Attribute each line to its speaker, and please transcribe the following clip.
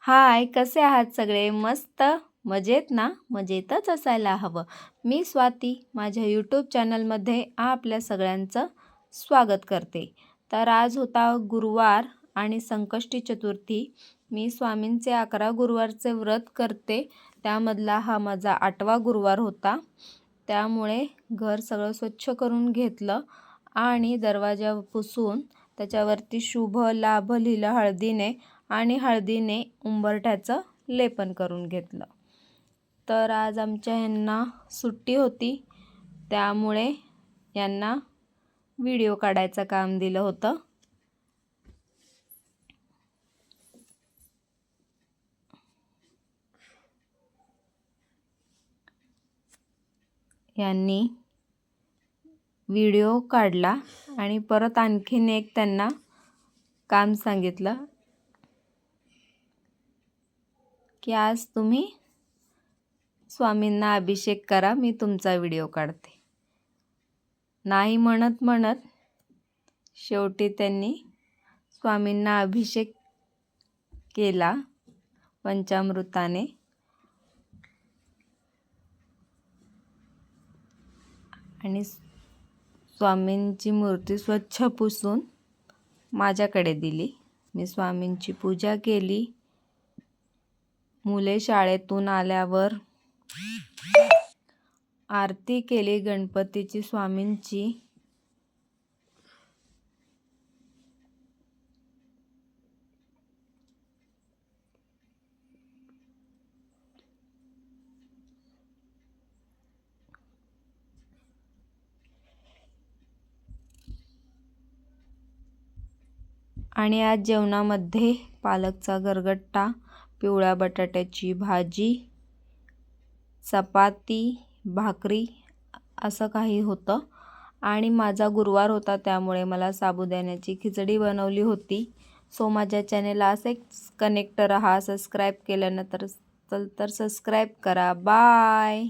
Speaker 1: हाय, कसे आहात सगळे? मस्त? मजेत ना? मजेतच असायला हवं. मी स्वाती माझ्या यूट्यूब चॅनलमध्ये आपल्या सगळ्यांचं स्वागत करते. तर आज होता गुरुवार आणि संकष्टी चतुर्थी. मी स्वामींचे 11 गुरुवारचे व्रत करते. त्यामधला हा माझा 8वा गुरुवार होता. त्यामुळे घर सगळं स्वच्छ करून घेतलं आणि दरवाजा पुसून त्याच्यावरती शुभ लाभ लिहिलं हळदीने आणि हळदीने उंबरठ्याचं लेपन करून घेतलं. तर आज आमच्या ह्यांना सुट्टी होती, त्यामुळे यांना व्हिडिओ काढायचं काम दिलं होतं. यांनी व्हिडिओ काढला आणि परत आणखीन एक त्यांना काम सांगितलं की आज तुम्ही स्वामींना अभिषेक करा, मी तुमचा व्हिडिओ काढते. नाही म्हणत म्हणत शेवटी त्यांनी स्वामींना अभिषेक केला पंचामृताने आणि स्वामींची मूर्ती स्वच्छ पुसून माझ्याकडे दिली. मी स्वामींची पूजा केली. मुले शाळेतून आल्यावर आरती केली गणपतीची, स्वामींची. आणि आज जेवणामध्ये पालकचा गरगट्टा, पिवळ्या बटाट्याची भाजी, चपाती, भाकरी असं काही होतं. आणि माझा गुरुवार होता त्यामुळे मला साबुदाण्याची खिचडी बनवली होती. सो माझ्या चॅनेलला असेच कनेक्ट रहा. सबस्क्राईब केलं तर सबस्क्राईब करा. बाय.